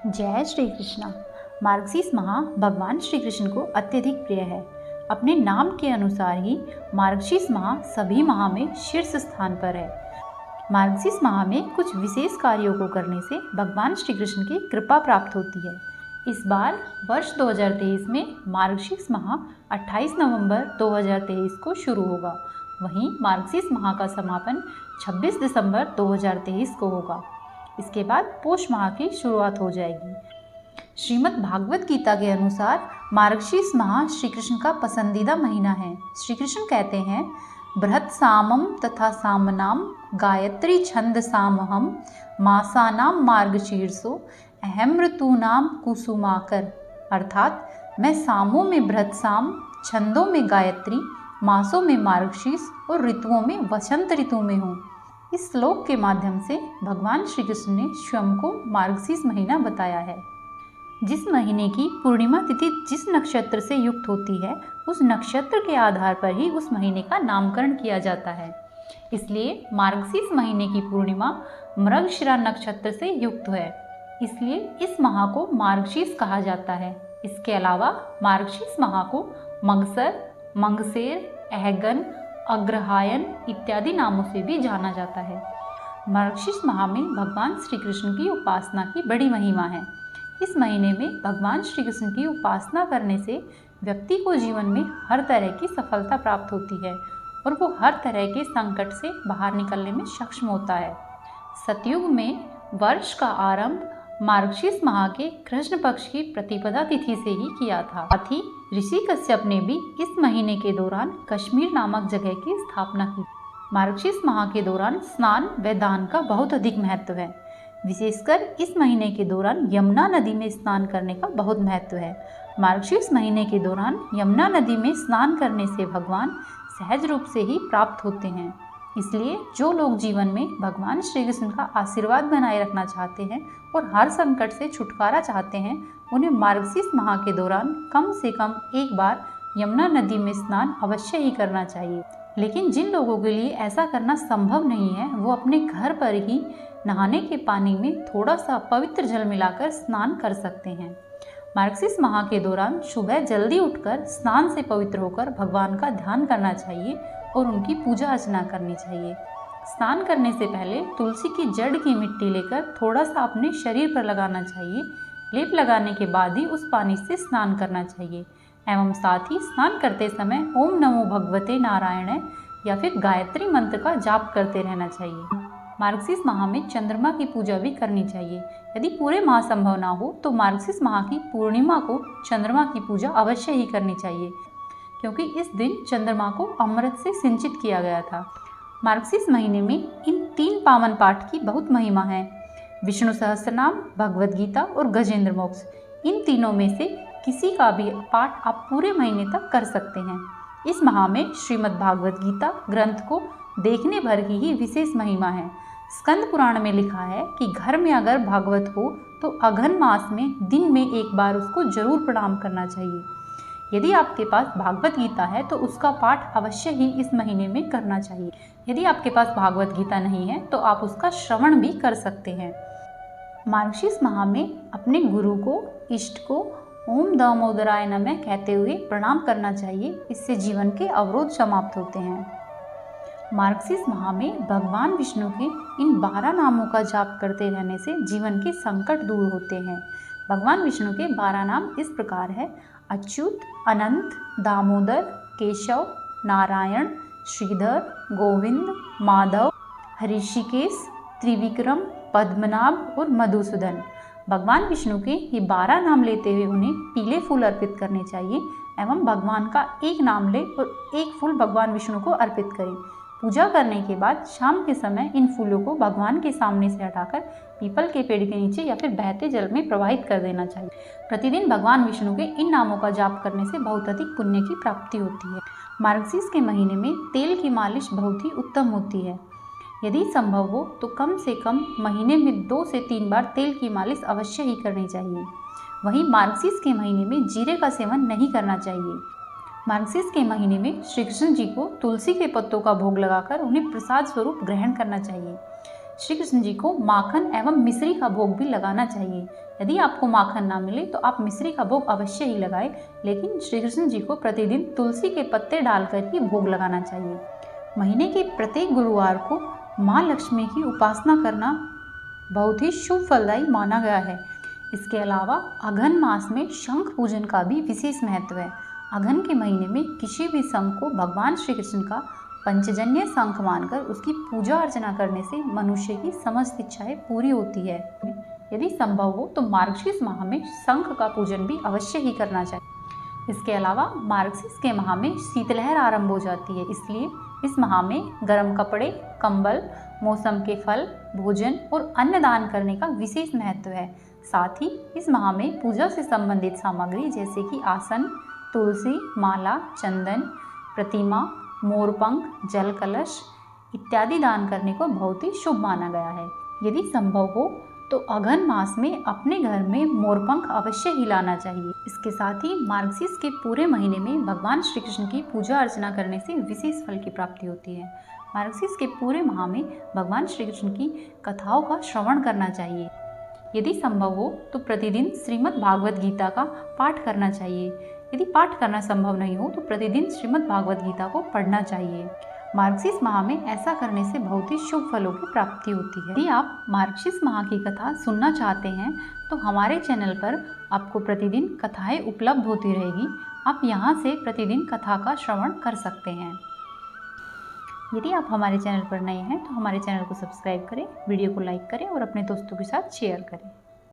जय श्री कृष्णा। मार्गशीर्ष माह भगवान श्री कृष्ण को अत्यधिक प्रिय है। अपने नाम के अनुसार ही मार्गशीर्ष माह सभी माह में शीर्ष स्थान पर है। मार्गशीर्ष माह में कुछ विशेष कार्यों को करने से भगवान श्री कृष्ण की कृपा प्राप्त होती है। इस बार वर्ष 2023 में मार्गशीर्ष माह 28 नवंबर 2023 को शुरू होगा। वहीं मार्गशीर्ष माह का समापन 26 दिसंबर 2023 को होगा। इसके बाद पौष माह की शुरुआत हो जाएगी। श्रीमद् भागवत गीता के अनुसार मार्गशीर्ष माह श्री कृष्ण का पसंदीदा महीना है। श्री कृष्ण कहते हैं, बृहत् सामम तथा सामनाम गायत्री छंद सामहम मासानाम मार्गशीर्षो अहम ऋतूनाम कुसुमाकर। अर्थात मैं सामों में बृहत् साम, छंदों में गायत्री, मासों में मार्गशीर्ष और ऋतुओं में वसंत ऋतु में हूँ। इस श्लोक के माध्यम से भगवान श्री कृष्ण ने स्वयं को मार्गशीर्ष महीना बताया है। जिस महीने की पूर्णिमा तिथि जिस नक्षत्र से युक्त होती है, उस नक्षत्र के आधार पर ही उस महीने का नामकरण किया जाता है। इसलिए मार्गशीर्ष महीने की पूर्णिमा मृगशिरा नक्षत्र से युक्त है। इसलिए इस माह को मार्गशीर्ष कहा जाता है। इसके अलावा मार्गशीर्ष माह को मगसर, मंगसेर, अहगन, अग्रहायण इत्यादि नामों से भी जाना जाता है। मार्गशीर्ष माह में भगवान श्री कृष्ण की उपासना की बड़ी महिमा है। इस महीने में भगवान श्री कृष्ण की उपासना करने से व्यक्ति को जीवन में हर तरह की सफलता प्राप्त होती है और वो हर तरह के संकट से बाहर निकलने में सक्षम होता है। सतयुग में वर्ष का आरंभ मार्गशीर्ष माह के कृष्ण पक्ष की प्रतिपदा तिथि से ही किया था। साथ ही ऋषि कश्यप ने भी इस महीने के दौरान कश्मीर नामक जगह की स्थापना की। मार्गशीर्ष माह के दौरान स्नान व दान का बहुत अधिक महत्व है। विशेषकर इस महीने के दौरान यमुना नदी में स्नान करने का बहुत महत्व है। मार्गशीर्ष महीने के दौरान यमुना नदी में स्नान करने से भगवान सहज रूप से ही प्राप्त होते हैं। इसलिए जो लोग जीवन में भगवान श्री कृष्ण का आशीर्वाद बनाए रखना चाहते हैं और हर संकट से छुटकारा चाहते हैं, उन्हें मार्गशीर्ष माह के दौरान कम से कम एक बार यमुना नदी में स्नान अवश्य ही करना चाहिए। लेकिन जिन लोगों के लिए ऐसा करना संभव नहीं है, वो अपने घर पर ही नहाने के पानी में थोड़ा सा पवित्र जल मिलाकर स्नान कर सकते हैं। मार्गशीर्ष माह के दौरान सुबह जल्दी उठकर स्नान से पवित्र होकर भगवान का ध्यान करना चाहिए और उनकी पूजा अर्चना करनी चाहिए। स्नान करने से पहले तुलसी की जड़ की मिट्टी लेकर थोड़ा सा अपने शरीर पर लगाना चाहिए। लेप लगाने के बाद ही उस पानी से स्नान करना चाहिए एवं साथ ही स्नान करते समय ओम नमो भगवते नारायण या फिर गायत्री मंत्र का जाप करते रहना चाहिए। मार्गशीर्ष माह में चंद्रमा की पूजा भी करनी चाहिए। यदि पूरे माह संभव ना हो तो मार्गशीर्ष माह की पूर्णिमा को चंद्रमा की पूजा अवश्य ही करनी चाहिए, क्योंकि इस दिन चंद्रमा को अमृत से सिंचित किया गया था। मार्गशीर्ष महीने में इन 3 पावन पाठ की बहुत महिमा है। विष्णु सहस्त्रनाम, भगवद गीता और गजेंद्र मोक्ष। इन तीनों में से किसी का भी पाठ आप पूरे महीने तक कर सकते हैं। इस माह में श्रीमद् भागवत गीता ग्रंथ को देखने भर की ही विशेष महिमा है। स्कंद पुराण में लिखा है कि घर में अगर भागवत हो तो अघन मास में दिन में एक बार उसको जरूर प्रणाम करना चाहिए। यदि आपके पास भागवत गीता है तो उसका पाठ अवश्य ही इस महीने में करना चाहिए। यदि आपके पास भागवत गीता नहीं है तो आप उसका श्रवण भी कर सकते हैं। मार्गशीर्ष माह में अपने गुरु को, इष्ट को ओम दामोदराय नमः कहते हुए प्रणाम करना चाहिए। इससे जीवन के अवरोध समाप्त होते हैं। मार्गशीर्ष माह में भगवान विष्णु के इन 12 नामों का जाप करते रहने से जीवन के संकट दूर होते हैं। भगवान विष्णु के 12 नाम इस प्रकार है: अच्युत, अनंत, दामोदर, केशव, नारायण, श्रीधर, गोविंद, माधव, हृषिकेश, त्रिविक्रम, पद्मनाभ और मधुसूदन। भगवान विष्णु के ये 12 नाम लेते हुए उन्हें पीले फूल अर्पित करने चाहिए एवं भगवान का एक नाम ले और एक फूल भगवान विष्णु को अर्पित करें। पूजा करने के बाद शाम के समय इन फूलों को भगवान के सामने से हटाकर पीपल के पेड़ के नीचे या फिर बहते जल में प्रवाहित कर देना चाहिए। प्रतिदिन भगवान विष्णु के इन नामों का जाप करने से बहुत अधिक पुण्य की प्राप्ति होती है। मार्गशीर्ष के महीने में तेल की मालिश बहुत ही उत्तम होती है। यदि संभव हो तो कम से कम महीने में 2 से 3 बार तेल की मालिश अवश्य ही करनी चाहिए। वहीं मार्गशीर्ष के महीने में जीरे का सेवन नहीं करना चाहिए। मार्गशीर्ष के महीने में श्री कृष्ण जी को तुलसी के पत्तों का भोग लगाकर उन्हें प्रसाद स्वरूप ग्रहण करना चाहिए। श्री कृष्ण जी को माखन एवं मिश्री का भोग भी लगाना चाहिए। यदि आपको माखन ना मिले तो आप मिश्री का भोग अवश्य ही लगाएं, लेकिन श्री कृष्ण जी को प्रतिदिन तुलसी के पत्ते डालकर ही भोग लगाना चाहिए। महीने के प्रत्येक गुरुवार को माँ लक्ष्मी की उपासना करना बहुत ही शुभ फलदायी माना गया है। इसके अलावा अघन मास में शंख पूजन का भी विशेष महत्व है। अघन के महीने में किसी भी शंख को भगवान श्री कृष्ण का पंचजन्य शंख मानकर उसकी पूजा अर्चना करने से मनुष्य की समस्त इच्छाएं पूरी होती है। यदि संभव हो तो मार्गशीर्ष माह में शंख का पूजन भी अवश्य ही करना चाहिए। इसके अलावा मार्गशीर्ष के माह में शीतलहर आरंभ हो जाती है, इसलिए इस माह में गर्म कपड़े, कंबल, मौसम के फल, भोजन और अन्न दान करने का विशेष महत्व है। साथ ही इस माह में पूजा से संबंधित सामग्री जैसे कि आसन, तुलसी माला, चंदन, प्रतिमा, मोरपंख, जल कलश इत्यादि दान करने को बहुत ही शुभ माना गया है। यदि संभव हो तो अघन मास में अपने घर में मोरपंख अवश्य ही लाना चाहिए। इसके साथ ही मार्गशीर्ष के पूरे महीने में भगवान श्री कृष्ण की पूजा अर्चना करने से विशेष फल की प्राप्ति होती है। मार्गशीर्ष के पूरे माह में भगवान श्री कृष्ण की कथाओं का श्रवण करना चाहिए। यदि संभव हो तो प्रतिदिन श्रीमद् भागवत गीता का पाठ करना चाहिए। यदि पाठ करना संभव नहीं हो तो प्रतिदिन श्रीमद् भागवत गीता को पढ़ना चाहिए। मार्गशीर्ष माह में ऐसा करने से बहुत ही शुभ फलों की प्राप्ति होती है। यदि आप मार्गशीर्ष माह की कथा सुनना चाहते हैं तो हमारे चैनल पर आपको प्रतिदिन कथाएं उपलब्ध होती रहेगी। आप यहां से प्रतिदिन कथा का श्रवण कर सकते हैं। यदि आप हमारे चैनल पर नए हैं तो हमारे चैनल को सब्सक्राइब करें, वीडियो को लाइक करें और अपने दोस्तों के साथ शेयर करें।